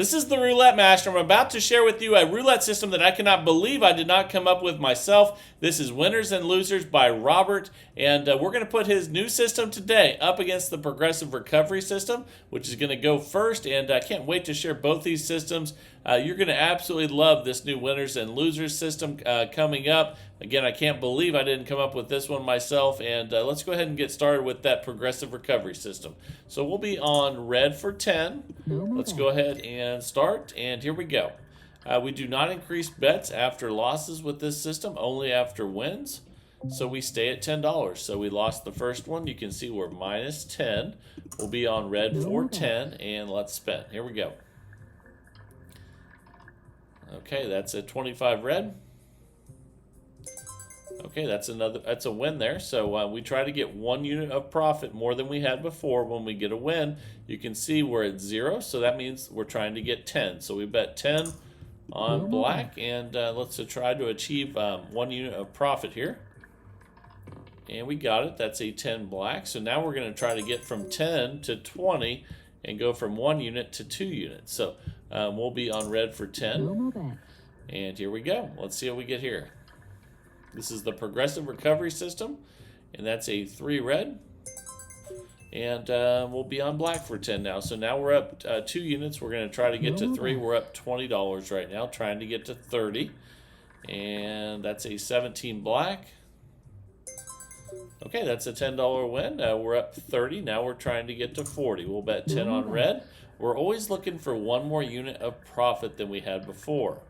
This is the Roulette Master. I'm about to share with you a roulette system that I cannot believe I did not come up with myself. This is Winners and Losers by Robert, and we're going to put his new system today up against the Progressive Recovery system, which is going to go first, and I can't wait to share both these systems. You're going to absolutely love this new Winners and Losers system coming up. Again, I can't believe I didn't come up with this one myself, and let's go ahead and get started with that Progressive Recovery system. So we'll be on red for 10. Let's go ahead and start, and here we go. We do not increase bets after losses with this system, only after wins. So we stay at $10. So we lost the first one. You can see we're minus 10. We'll be on red for 10, and let's spin. Here we go. Okay, that's a 25 red. Okay, that's a win there. So we try to get 1 unit of profit more than we had before. When we get a win, you can see we're at 0, so that means we're trying to get 10. So we bet 10 on black, and let's try to achieve 1 unit of profit here. And we got it. That's a 10 black. So now we're going to try to get from 10 to 20 and go from 1 unit to 2 units. So we'll be on red for 10. And here we go. Let's see what we get here. This is the Progressive Recovery system, and that's a 3 red. And we'll be on black for 10 now. So now we're up 2 units. We're going to try to get to 3. We're up $20 right now, trying to get to 30. And that's a 17 black. Okay, that's a $10 win. We're up 30. Now we're trying to get to 40. We'll bet 10 on red. We're always looking for 1 more unit of profit than we had before.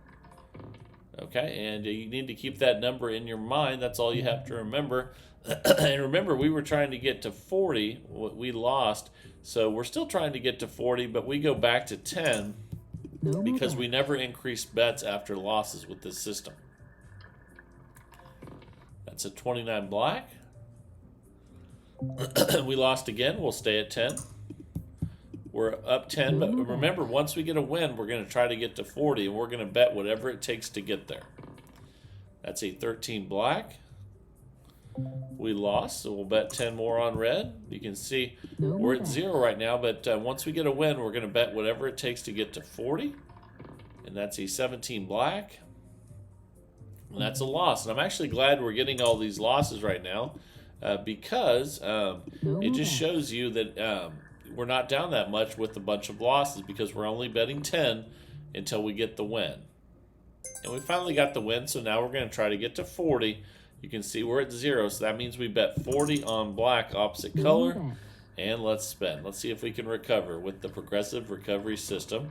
Okay, and you need to keep that number in your mind. That's all you have to remember. And remember, we were trying to get to 40. We lost. So we're still trying to get to 40, but we go back to 10 because we never increase bets after losses with this system. That's a 29 black. We lost again. We'll stay at 10. We're up 10, but remember, once we get a win, we're going to try to get to 40, and we're going to bet whatever it takes to get there. That's a 13 black. We lost, so we'll bet 10 more on red. You can see we're at 0 right now, but once we get a win, we're going to bet whatever it takes to get to 40, and that's a 17 black. And that's a loss, and I'm actually glad we're getting all these losses right now because it just shows you that we're not down that much with a bunch of losses because we're only betting 10 until we get the win. And we finally got the win, so now we're going to try to get to 40. You can see we're at 0, so that means we bet 40 on black, opposite color. And let's spin. Let's see if we can recover with the Progressive Recovery system.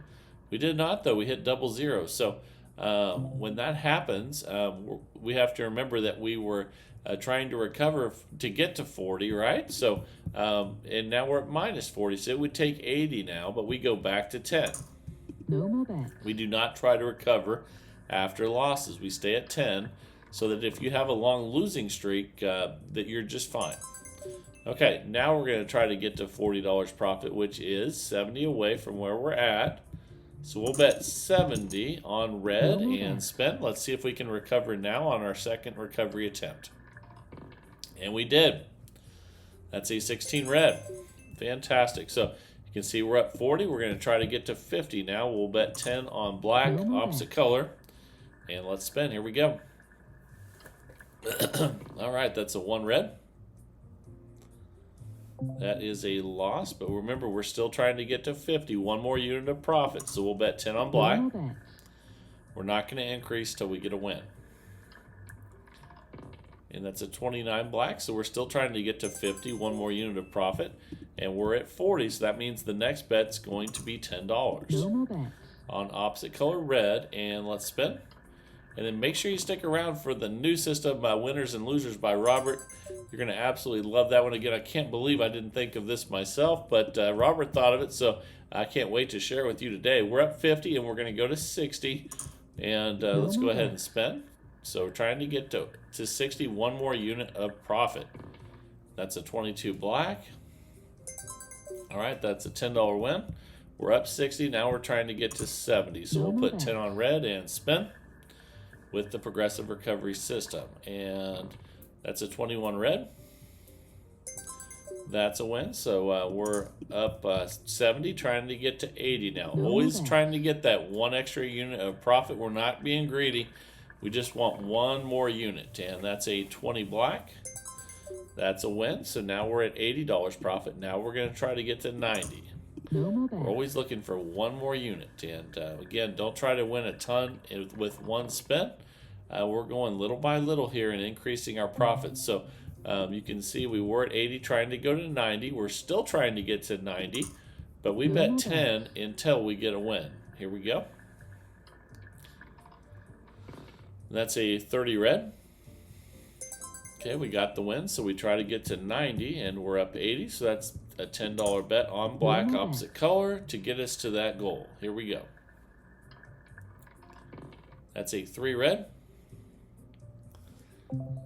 We did not, though. We hit double zero. So when that happens, we have to remember that we were trying to recover to get to 40, right? So, and now we're at minus 40, so it would take 80 now, but we go back to 10. We do not try to recover after losses. We stay at 10, so that if you have a long losing streak, that you're just fine. Okay, now we're going to try to get to $40 profit, which is 70 away from where we're at. So we'll bet 70 on red and spin. Let's see if we can recover now on our second recovery attempt. And we did. That's a 16 red. Fantastic. So you can see we're up 40. We're going to try to get to 50 now. We'll bet 10 on black, opposite color. And let's spin. Here we go. All right, that's a 1 red. That is a loss, but remember, we're still trying to get to 50. 1 more unit of profit. So we'll bet 10 on black. We're not going to increase till we get a win. And that's a 29 black, so we're still trying to get to 50, 1 more unit of profit. And we're at 40, so that means the next bet's going to be $10 on opposite color red. And let's spin. And then make sure you stick around for the new system, Winners and Losers by Robert. You're going to absolutely love that one. Again, I can't believe I didn't think of this myself, but Robert thought of it, so I can't wait to share it with you today. We're up 50, and we're going to go to 60. And let's go ahead and spin. So we're trying to get to 60, 1 more unit of profit. That's a 22 black. All right, that's a $10 win. We're up 60. Now we're trying to get to 70. So we'll put 10 on red and spin with the Progressive Recovery system. And that's a 21 red. That's a win. So we're up 70, trying to get to 80 now. No Always bet. trying to get that one extra unit of profit. We're not being greedy. We just want one more unit, and that's a 20 black. That's a win. So now we're at $80 profit. Now we're going to try to get to 90. No more bet. We're always looking for one more unit. And again, don't try to win a ton with one spin. We're going little by little here and increasing our profits. So you can see we were at 80 trying to go to 90. We're still trying to get to 90, but we bet 10 until we get a win. Here we go. That's a 30 red. Okay, we got the win, so we try to get to 90, and we're up 80, so that's a $10 bet on black opposite color to get us to that goal. Here we go. That's a 3 red.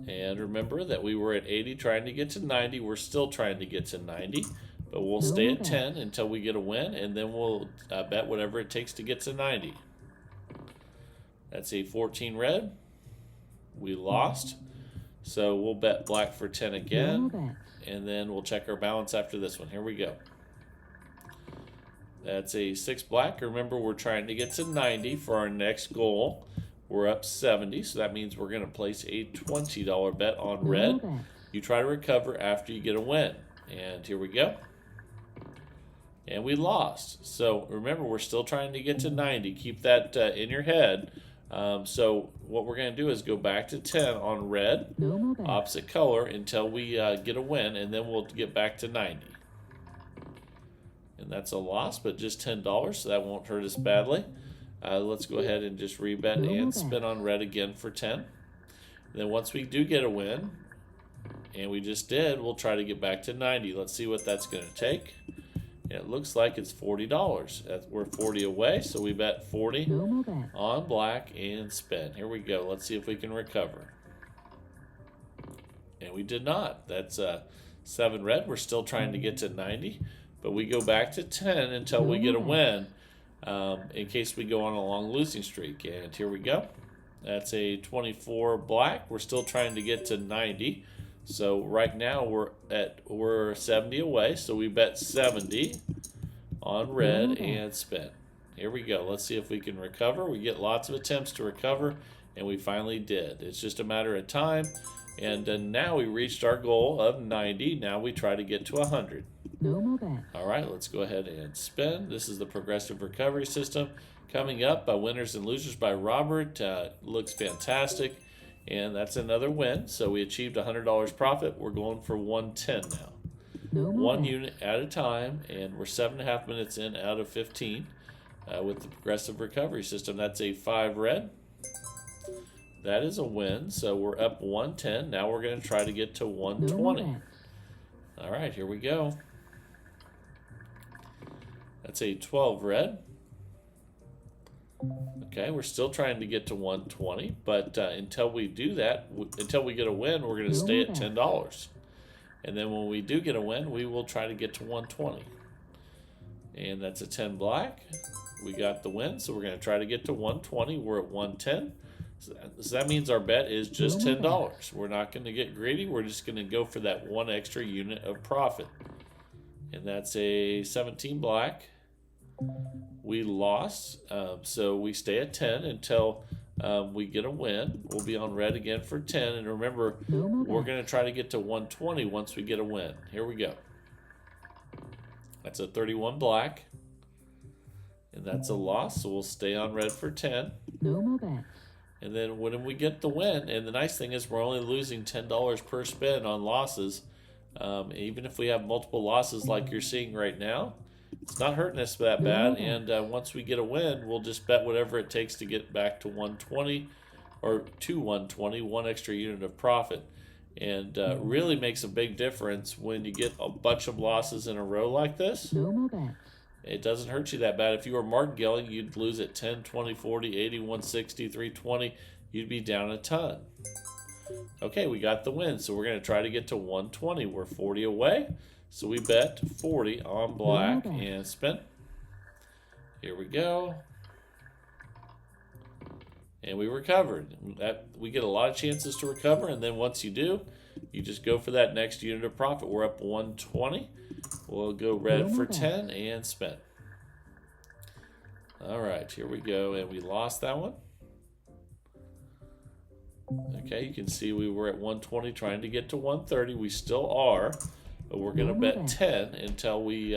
And remember that we were at 80 trying to get to 90. We're still trying to get to 90, but we'll stay at 10 until we get a win, and then we'll bet whatever it takes to get to 90. That's a 14 red. We lost. So we'll bet black for 10 again, and then we'll check our balance after this one. Here we go. That's a 6 black. Remember, we're trying to get to 90 for our next goal. We're up 70, so that means we're going to place a $20 bet on red. You try to recover after you get a win. And here we go. And we lost. So remember, we're still trying to get to 90. Keep that in your head. So what we're going to do is go back to 10 on red, opposite color, until we get a win, and then we'll get back to 90. And that's a loss, but just $10, so that won't hurt us badly. Let's go ahead and just rebet and spin on red again for 10. And then once we do get a win, and we just did, we'll try to get back to 90. Let's see what that's going to take. And it looks like it's $40. We're 40 away, so we bet 40 on black and spin. Here we go. Let's see if we can recover. And we did not. That's 7 red. We're still trying to get to 90, but we go back to 10 until we get a win, in case we go on a long losing streak. And here we go. That's a 24 black. We're still trying to get to 90. So right now we're 70 away, so we bet 70 on red and spin. Here we go. Let's see if we can recover. We get lots of attempts to recover, and we finally did. It's just a matter of time, and now we reached our goal of 90. Now we try to get to 100. All right, let's go ahead and spin. This is the progressive recovery system. Coming up, Winners and Losers by Robert. Looks fantastic. And that's another win. So we achieved $100 profit. We're going for 110 now. One unit at a time, and we're 7.5 minutes in out of 15 with the progressive recovery system. That's a 5 red. That is a win. So we're up 110. Now we're going to try to get to 120. All right, here we go. That's a 12 red. Okay, we're still trying to get to 120, but until we do that, until we get a win, we're going to stay at $10. And then when we do get a win, we will try to get to 120. And that's a 10 black. We got the win, so we're going to try to get to 120. We're at 110. So that means our bet is just $10. We're not going to get greedy. We're just going to go for that one extra unit of profit. And that's a 17 black. We lost, so we stay at 10 until we get a win. We'll be on red again for 10, and remember, we're going to try to get to 120 once we get a win. Here we go. That's a 31 black, and that's a loss, so we'll stay on red for 10. And then when we get the win, and the nice thing is we're only losing $10 per spin on losses. Even if we have multiple losses like you're seeing right now, it's not hurting us that bad, and once we get a win, we'll just bet whatever it takes to get back to 120 or to 120, one extra unit of profit. And really makes a big difference when you get a bunch of losses in a row like this. It doesn't hurt you that bad. If you were martingale, you'd lose at 10, 20, 40, 80, 160, 320. You'd be down a ton. Okay, we got the win, so we're going to try to get to 120. We're 40 away. So we bet 40 on black and spin. Here we go. And we recovered. We get a lot of chances to recover, and then once you do, you just go for that next unit of profit. We're up 120. We'll go red for 10 and spin. All right, here we go, and we lost that one. Okay, you can see we were at 120 trying to get to 130. We still are, but we're going to bet 10 until we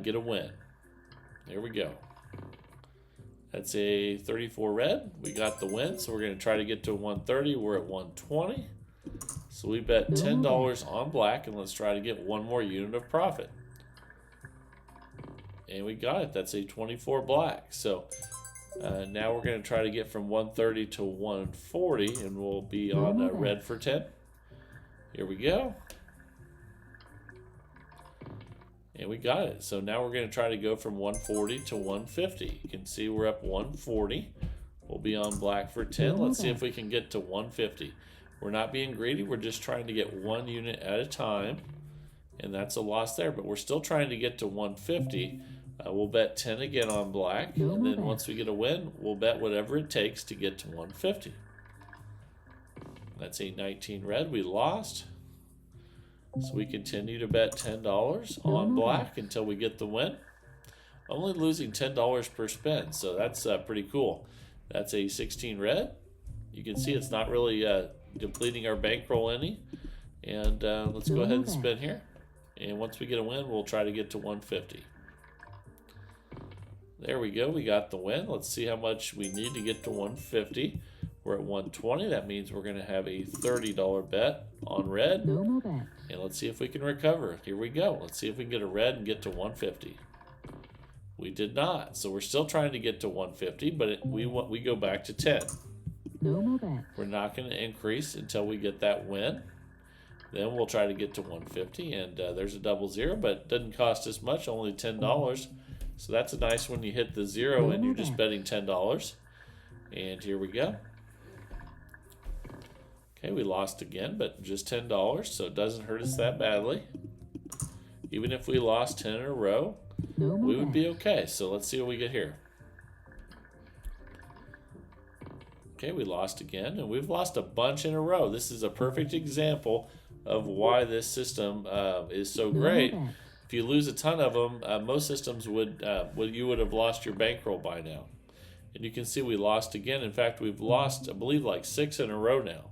get a win. There we go. That's a 34 red. We got the win, so we're going to try to get to 130. We're at 120. So we bet $10 on black, and let's try to get one more unit of profit. And we got it. That's a 24 black. So now we're going to try to get from 130 to 140, and we'll be on red for 10. Here we go. And we got it. So now we're going to try to go from 140 to 150. You can see we're up 140. We'll be on black for 10. Let's see if we can get to 150. We're not being greedy. We're just trying to get one unit at a time. And that's a loss there. But we're still trying to get to 150. We'll bet 10 again on black. And then once we get a win, we'll bet whatever it takes to get to 150. That's a 19 red. We lost. So we continue to bet $10 on black until we get the win. Only losing $10 per spin, so that's pretty cool. That's a 16 red. You can see it's not really depleting our bankroll any. And let's go ahead and spin here. And once we get a win, we'll try to get to 150. There we go. We got the win. Let's see how much we need to get to 150. We're at 120. That means we're going to have a $30 bet on red. And let's see if we can recover. Here we go. Let's see if we can get a red and get to 150. We did not. So we're still trying to get to 150, but we go back to 10. We're not going to increase until we get that win. Then we'll try to get to 150, and there's a double zero, but it doesn't cost us much, only $10. So that's a nice one. You hit the zero and you're just betting $10. And here we go. Okay, we lost again, but just $10, so it doesn't hurt us that badly. Even if we lost 10 in a row, we would be okay. So let's see what we get here. Okay, we lost again, and we've lost a bunch in a row. This is a perfect example of why this system is so great. If you lose a ton of them, most systems you would have lost your bankroll by now. And you can see we lost again. In fact, we've lost, I believe, like 6 in a row now.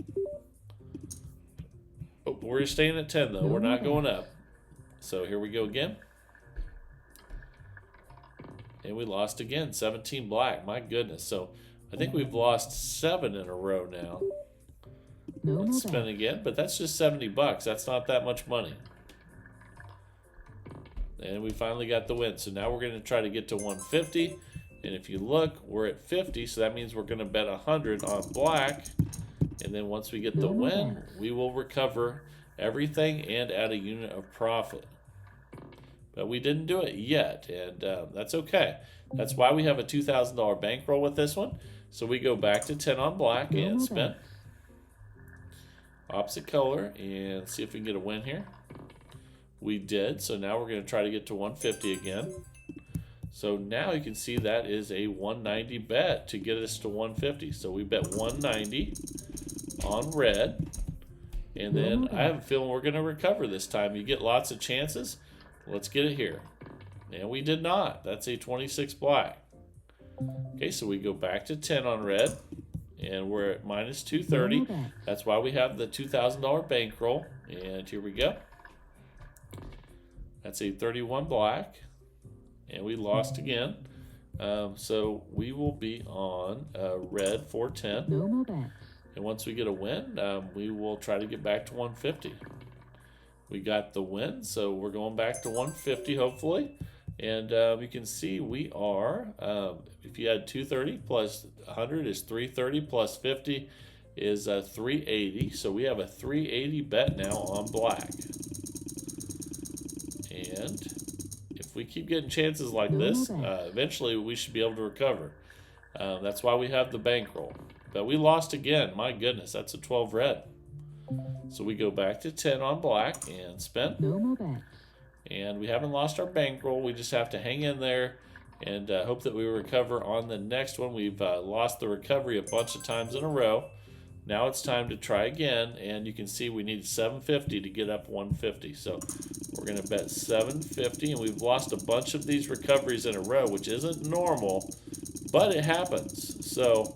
Oh, we're staying at 10, though. We're not going up. So here we go again. And we lost again, 17 black. My goodness. So I think we've lost 7 in a row now. Let's spin again, but that's just $70. That's not that much money. And we finally got the win. So now we're going to try to get to 150. And if you look, we're at 50, so that means we're going to bet 100 on black. And then once we get the win, we will recover everything and add a unit of profit. But we didn't do it yet, and that's okay. That's why we have a $2,000 bankroll with this one. So we go back to 10 on black and spin. Opposite color, and see if we can get a win here. We did, so now we're going to try to get to 150 again. So now you can see that is a 190 bet to get us to 150. So we bet 190 on red. And then I have a feeling we're going to recover this time. You get lots of chances. Let's get it here. And we did not. That's a 26 black. Okay, so we go back to 10 on red. And we're at minus 230. That's why we have the $2,000 bankroll. And here we go. That's a 31 black. And we lost again. So we will be on red for 10. And once we get a win, we will try to get back to 150. We got the win, so we're going back to 150 hopefully. And you can see we are, if you add 230 plus 100 is 330 plus 50 is 380. So we have a 380 bet now on black. And if we keep getting chances like this, eventually we should be able to recover. That's why we have the bankroll. But we lost again. My goodness, that's a 12 red. So we go back to 10 on black and spin. And we haven't lost our bankroll. We just have to hang in there and hope that we recover on the next one. We've lost the recovery a bunch of times in a row. Now it's time to try again, and you can see we need 750 to get up 150. So we're going to bet 750, and we've lost a bunch of these recoveries in a row, which isn't normal, but it happens. So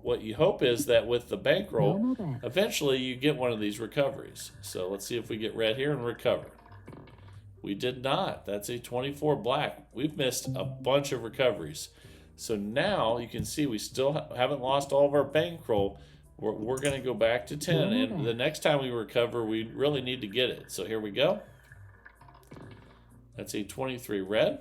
what you hope is that with the bankroll, eventually you get one of these recoveries. So let's see if we get red here and recover. We did not. That's a 24 black. We've missed a bunch of recoveries. So now you can see we still haven't lost all of our bankroll. We're going to go back to 10, and the next time we recover, we really need to get it. So here we go. That's a 23 red.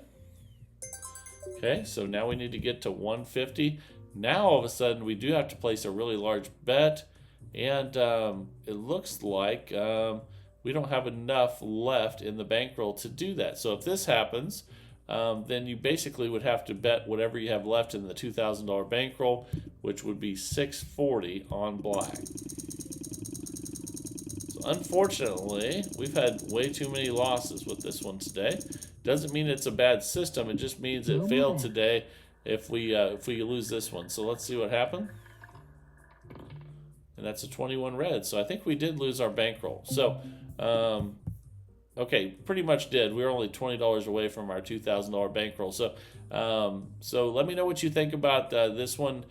Okay, so now we need to get to 150. Now all of a sudden we do have to place a really large bet, and it looks like we don't have enough left in the bankroll to do that. So if this happens, then you basically would have to bet whatever you have left in the $2,000 bankroll, which would be 640 on black. So unfortunately, we've had way too many losses with this one today. Doesn't mean it's a bad system. It just means it failed today if we lose this one. So let's see what happened. And that's a 21 red. So I think we did lose our bankroll. So okay, pretty much did. We were only $20 away from our $2,000 bankroll. So, so let me know what you think about this one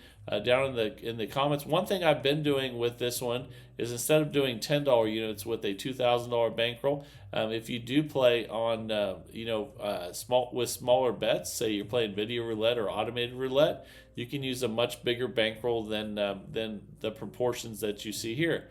down in the comments. One thing I've been doing with this one is instead of doing $10 units with a $2,000 bankroll, if you do play on with smaller bets, say you're playing video roulette or automated roulette, you can use a much bigger bankroll than the proportions that you see here.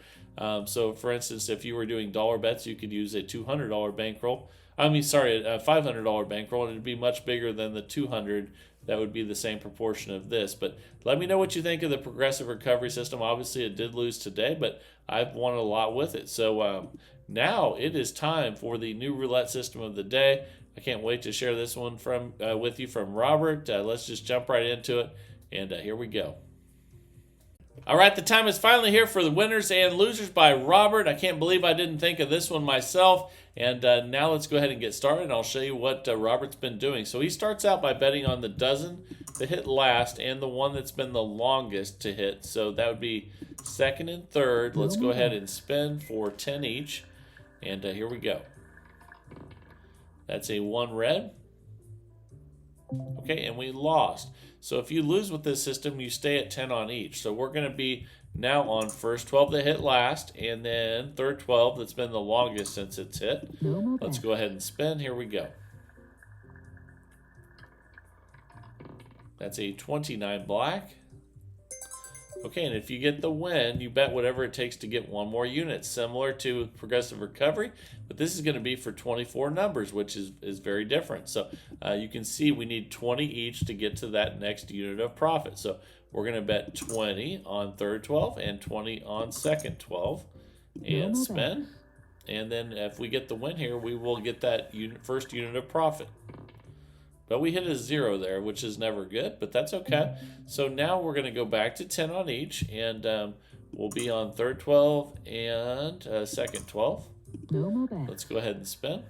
So, for instance, if you were doing dollar bets, you could use a $200 bankroll. A $500 bankroll, and it'd be much bigger than the 200. That would be the same proportion of this. But let me know what you think of the progressive recovery system. Obviously, it did lose today, but I've won a lot with it. So now it is time for the new roulette system of the day. I can't wait to share this one with you from Robert. Let's just jump right into it, and here we go. All right, the time is finally here for the winners and losers by Robert. I can't believe I didn't think of this one myself. And now let's go ahead and get started, and I'll show you what Robert's been doing. So he starts out by betting on the dozen to hit last and the one that's been the longest to hit. So that would be second and third. Let's go ahead and spin for 10 each. And here we go. That's a 1 red. Okay, and we lost. So if you lose with this system, you stay at 10 on each. So we're going to be now on first 12 that hit last, and then third 12 that's been the longest since it's hit. Let's go ahead and spin. Here we go. That's a 29 black. Okay, and if you get the win, you bet whatever it takes to get one more unit, similar to progressive recovery, but this is going to be for 24 numbers, which is very different. So you can see we need 20 each to get to that next unit of profit. So we're going to bet 20 on third 12 and 20 on second 12 and spin. And then if we get the win here, we will get that first unit of profit. But we hit a 0 there, which is never good, but that's okay. So now we're going to go back to 10 on each, and we'll be on third 12 and second 12. Let's go ahead and spin.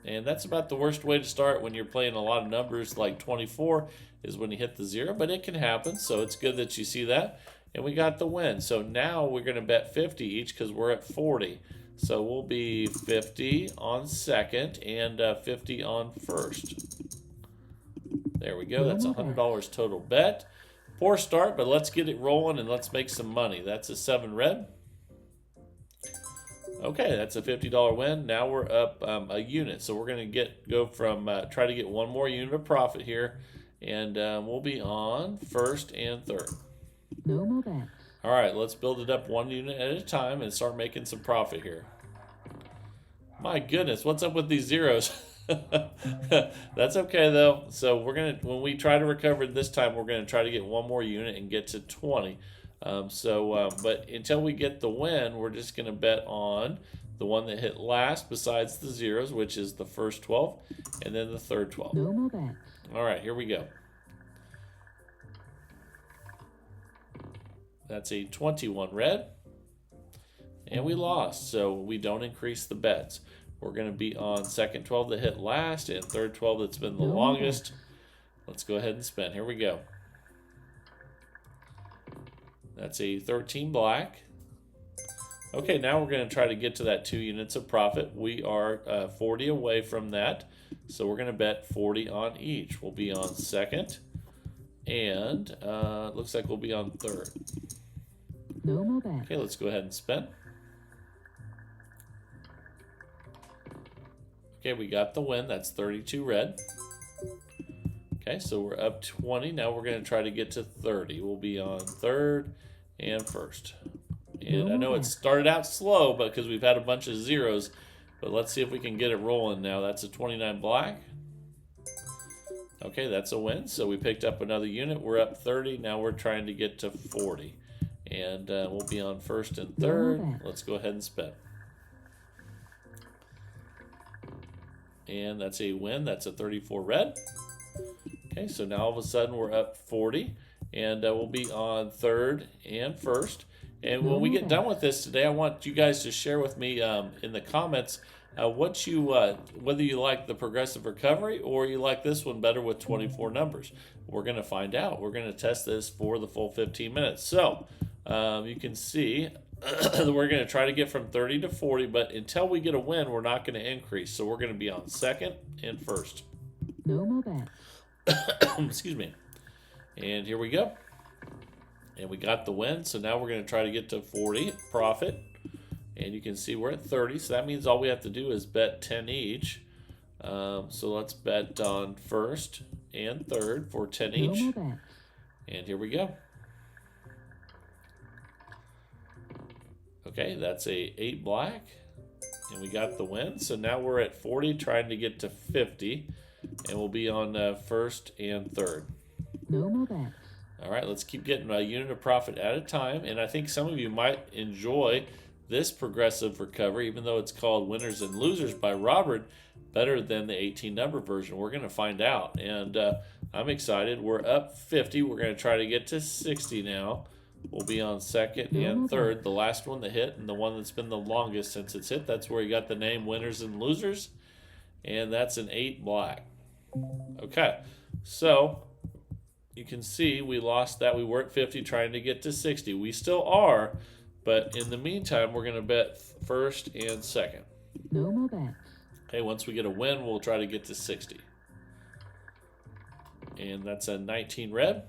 And that's about the worst way to start when you're playing a lot of numbers like 24 is when you hit the 0, but it can happen, so it's good that you see that. And we got the win. So now we're going to bet 50 each because we're at 40. So we'll be 50 on second and 50 on first. There we go. That's $100 total bet. Poor start, but let's get it rolling and let's make some money. That's a 7 red. Okay, that's a $50 win. Now we're up a unit. So we're going to go from try to get one more unit of profit here, and we'll be on first and third. All right, let's build it up one unit at a time and start making some profit here. My goodness, what's up with these zeros? That's okay though. So when we try to recover this time, we're gonna try to get one more unit and get to 20. But until we get the win, we're just gonna bet on the one that hit last besides the zeros, which is the first 12 and then the third 12. All right, here we go. That's a 21 red, and we lost, so we don't increase the bets. We're going to be on second 12 that hit last and third 12 that's been the longest. Let's go ahead and spin. Here we go. That's a 13 black. Okay, now we're going to try to get to that 2 units of profit. We are 40 away from that, so we're going to bet 40 on each. We'll be on second, and looks like we'll be on third. No more bet. Okay, let's go ahead and spin. Okay, we got the win. That's 32 red. Okay, so we're up 20. Now we're going to try to get to 30. We'll be on third and first. And I know it started out slow, but because we've had a bunch of zeros, but let's see if we can get it rolling now. That's a 29 black. Okay, that's a win. So we picked up another unit. We're up 30. Now we're trying to get to 40. And we'll be on first and third. Let's go ahead and spin. And that's a win. That's a 34 red. Okay, so now all of a sudden we're up 40. And we'll be on third and first. And when we get done with this today, I want you guys to share with me in the comments whether you like the progressive recovery or you like this one better with 24 numbers. We're going to find out. We're going to test this for the full 15 minutes. So you can see we're going to try to get from 30 to 40, but until we get a win, we're not going to increase. So we're going to be on second and first. No more bet. Excuse me. And here we go. And we got the win, so now we're going to try to get to 40 profit. And you can see we're at 30, so that means all we have to do is bet 10 each. So let's bet on first and third for 10 each. And here we go. Okay, that's a 8 black. And we got the win, so now we're at 40, trying to get to 50. And we'll be on first and third. No more bet. All right, let's keep getting a unit of profit at a time. And I think some of you might enjoy this progressive recovery, even though it's called Winners and Losers by Robert, better than the 18 number version. We're going to find out. And I'm excited. We're up 50. We're going to try to get to 60 now. We'll be on second and third. The last one that hit and the one that's been the longest since it's hit. That's where you got the name Winners and Losers. And that's an 8 black. Okay, so you can see we lost that. We were at 50 trying to get to 60. We still are, but in the meantime, we're going to bet first and second. No more bet. Okay, once we get a win, we'll try to get to 60. And that's a 19 red.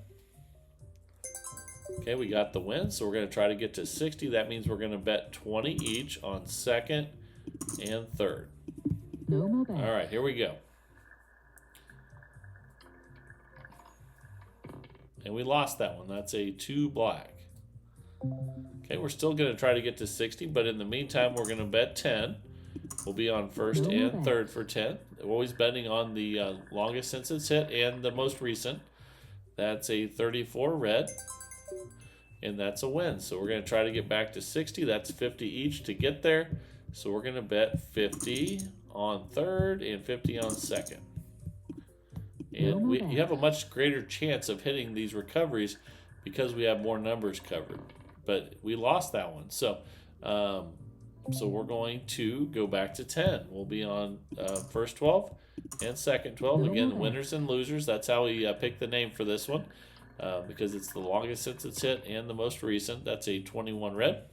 Okay, we got the win, so we're going to try to get to 60. That means we're going to bet 20 each on second and third. No more bet. All right, here we go. And we lost that one. That's a 2 black. Okay, we're still going to try to get to 60, but in the meantime, we're going to bet 10. We'll be on first and third for 10. We're always betting on the longest since it's hit and the most recent. That's a 34 red, and that's a win. So we're going to try to get back to 60. That's 50 each to get there. So we're going to bet 50 on third and 50 on second. And you have a much greater chance of hitting these recoveries because we have more numbers covered. But we lost that one. So so we're going to go back to 10. We'll be on first 12 and second 12. Again, winners and losers. That's how we pick the name for this one because it's the longest since it's hit and the most recent. That's a 21 red.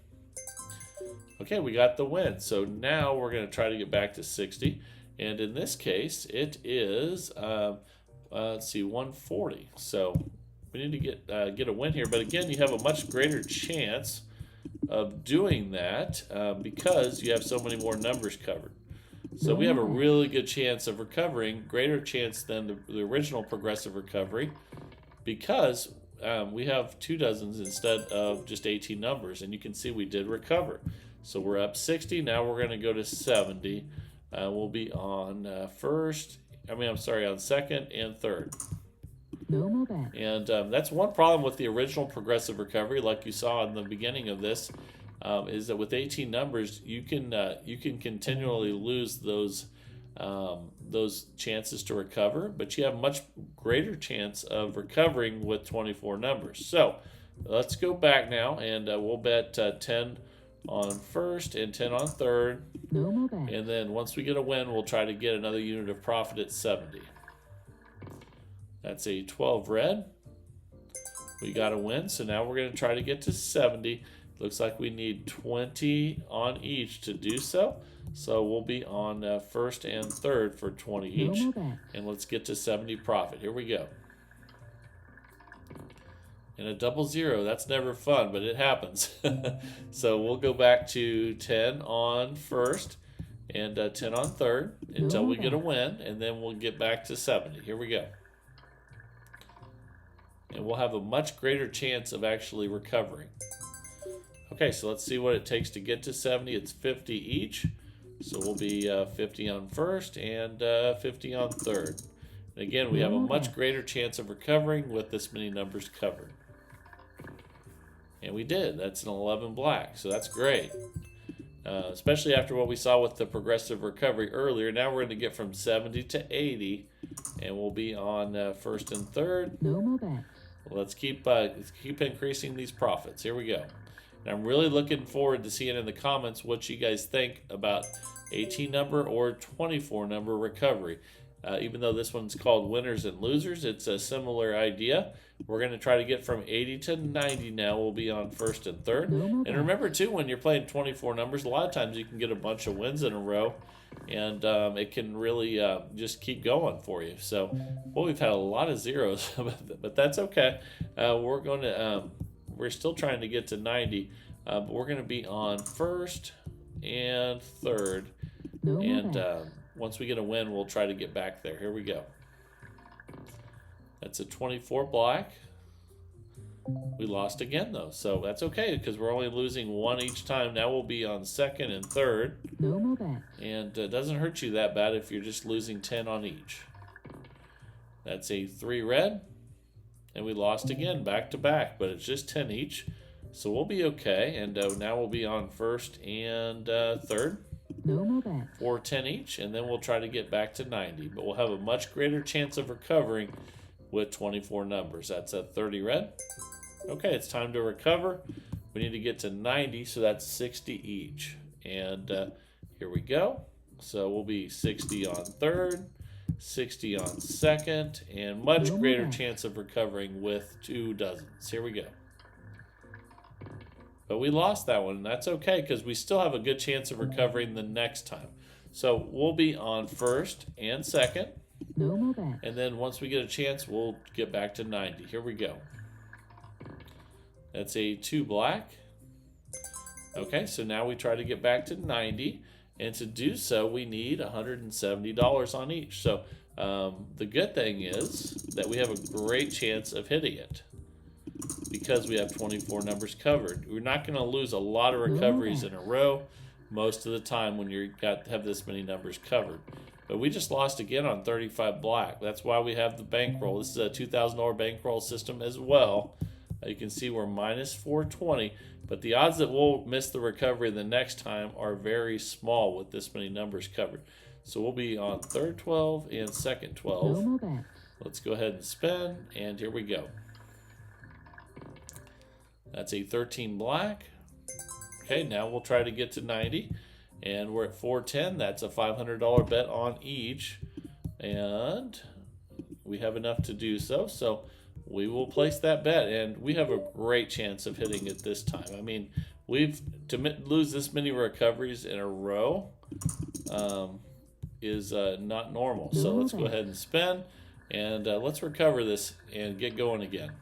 Okay, we got the win. So now we're going to try to get back to 60. And in this case, it is... let's see, 140. So we need to get a win here. But again, you have a much greater chance of doing that because you have so many more numbers covered. So we have a really good chance of recovering, greater chance than the original progressive recovery because we have 2 dozens instead of just 18 numbers. And you can see we did recover. So we're up 60. Now we're going to go to 70. We'll be on on second and third. No more bet. And that's one problem with the original progressive recovery, like you saw in the beginning of this, is that with 18 numbers, you can continually lose those chances to recover, but you have a much greater chance of recovering with 24 numbers. So let's go back now, and we'll bet 10 on first and 10 on third. No more bet. And then once we get a win, we'll try to get another unit of profit at 70. That's a 12 red. We got a win, so now we're going to try to get to 70. Looks like we need 20 on each to do so. So we'll be on first and third for 20 each. No more bets. And let's get to 70 profit. Here we go. And a double zero, that's never fun, but it happens. So we'll go back to 10 on first and 10 on third until we get a win, and then we'll get back to 70. Here we go. And we'll have a much greater chance of actually recovering. Okay, so let's see what it takes to get to 70. It's 50 each. So we'll be 50 on first and 50 on third. And again, we have a much greater chance of recovering with this many numbers covered. And we did. That's an 11 black, so that's great. Especially after what we saw with the progressive recovery earlier. Now we're going to get from 70 to 80, and we'll be on first and third. No more bets. Let's keep increasing these profits. Here we go. And I'm really looking forward to seeing in the comments what you guys think about 18 number or 24 number recovery. Even though this one's called winners and losers, it's a similar idea. We're going to try to get from 80 to 90 now. We'll be on first and third. And remember, too, when you're playing 24 numbers, a lot of times you can get a bunch of wins in a row, and it can really just keep going for you. So, well, we've had a lot of zeros, but that's okay. We're still trying to get to 90, but we're going to be on first and third. Once we get a win, we'll try to get back there. Here we go. That's a 24 black. We lost again, though, so that's okay because we're only losing one each time. Now we'll be on second and third. No more bets. And it doesn't hurt you that bad if you're just losing 10 on each. That's a 3 red. And we lost again, back to back, but it's just 10 each. So we'll be okay. And now we'll be on first and third. No more bets. For 10 each, and then we'll try to get back to 90. But we'll have a much greater chance of recovering with 24 numbers. That's a 30 red. Okay, it's time to recover. We need to get to 90, so that's 60 each. And here we go. So we'll be 60 on third, 60 on second, and much greater chance of recovering with 2 dozens. Here we go. But we lost that one, and that's okay because we still have a good chance of recovering the next time. So we'll be on first and second. No more bets. And then once we get a chance, we'll get back to 90. Here we go. That's a 2 black. Okay, so now we try to get back to 90. And to do so, we need $170 on each. So the good thing is that we have a great chance of hitting it, because we have 24 numbers covered. We're not going to lose a lot of recoveries in a row most of the time when you have this many numbers covered. But we just lost again on 35 black. That's why we have the bankroll. This is a $2,000 bankroll system as well. You can see we're minus 420, but the odds that we'll miss the recovery the next time are very small with this many numbers covered. So we'll be on third 12 and second 12. No more bets. Let's go ahead and spin, and here we go. That's a 13 black. Okay, now we'll try to get to 90. And we're at 410. That's a $500 bet on each. And we have enough to do so. So we will place that bet. And we have a great chance of hitting it this time. I mean, to lose this many recoveries in a row is not normal. So let's go ahead and spin. And let's recover this and get going again.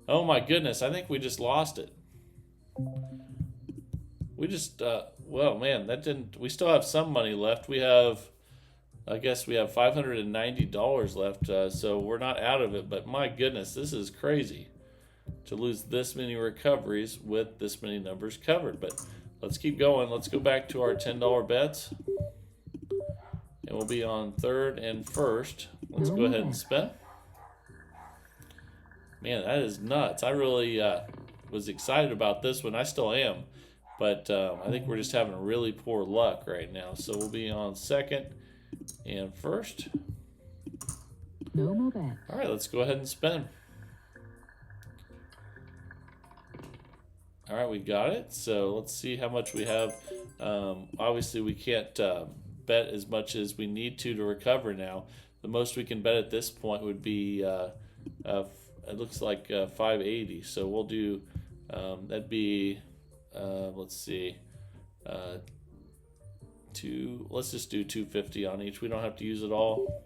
Oh my goodness, I think we just lost it. We just, well, man, we still have some money left. I guess we have $590 left, so we're not out of it. But my goodness, this is crazy to lose this many recoveries with this many numbers covered. But let's keep going. Let's go back to our $10 bets. And we'll be on third and first. Let's go ahead and spin. Man, that is nuts. I really was excited about this one. I still am. But I think we're just having really poor luck right now. So we'll be on second and first. No more bets. All right, let's go ahead and spin. All right, we got it. So let's see how much we have. Obviously, we can't bet as much as we need to recover now. the most we can bet at this point would be it looks like 580. So we'll do that'd be let's see, let's just do 250 on each. We don't have to use it all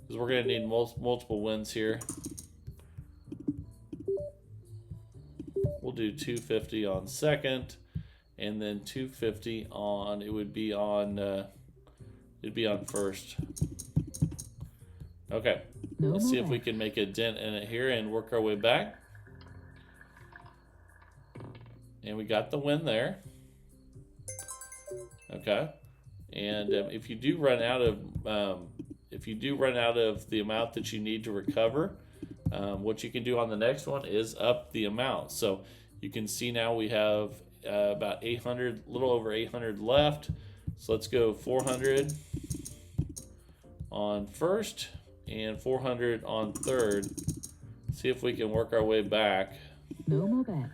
because we're going to need multiple wins here. We'll do 250 on second, and then 250 on it'd be on first. Okay, let's see if we can make a dent in it here and work our way back. And we got the win there. Okay, and if you do run out of the amount that you need to recover, what you can do on the next one is up the amount. So you can see now we have about 800, a little over 800 left. So let's go 400 on first and 400 on third. See if we can work our way back. No more bets.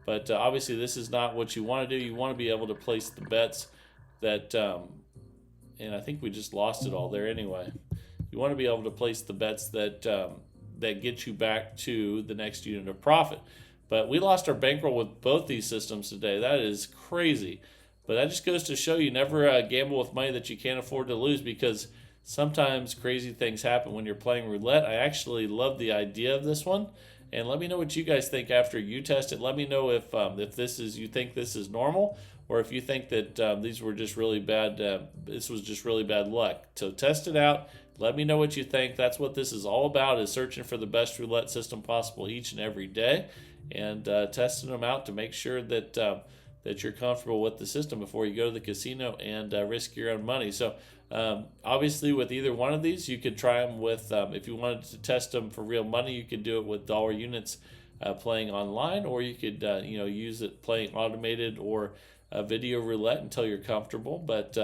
But obviously this is not what you want to do. You want to be able to place the bets that, and I think we just lost it all there anyway. You want to be able to place the bets that that get you back to the next unit of profit. But we lost our bankroll with both these systems today. That is crazy. But that just goes to show you never gamble with money that you can't afford to lose, because sometimes crazy things happen when you're playing roulette. I actually love the idea of this one. And let me know what you guys think after you test it. Let me know if you think this is normal, or if you think that these were just really bad. This was just really bad luck. So test it out. Let me know what you think. That's what this is all about: is searching for the best roulette system possible each and every day, and testing them out to make sure that that you're comfortable with the system before you go to the casino and risk your own money. So obviously with either one of these, you could try them with, if you wanted to test them for real money, you could do it with dollar units playing online, or you could use it playing automated or video roulette until you're comfortable. But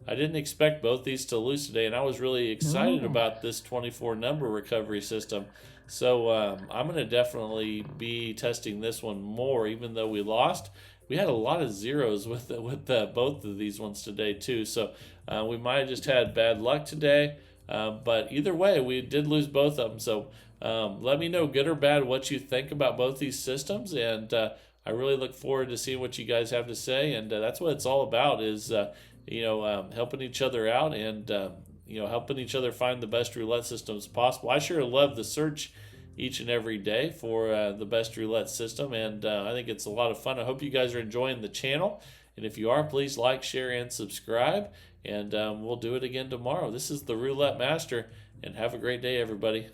I didn't expect both these to lose today, and I was really excited about this 24 number recovery system. So I'm going to definitely be testing this one more, even though we lost. We had a lot of zeros with both of these ones today too, so we might have just had bad luck today. But either way, we did lose both of them. So let me know, good or bad, what you think about both these systems, and I really look forward to seeing what you guys have to say. And that's what it's all about: is helping each other out, and helping each other find the best roulette systems possible. I sure love the search each and every day for the best roulette system, and I think it's a lot of fun. I hope you guys are enjoying the channel, and if you are, please like, share, and subscribe, and we'll do it again tomorrow. This is the Roulette Master, and have a great day, everybody.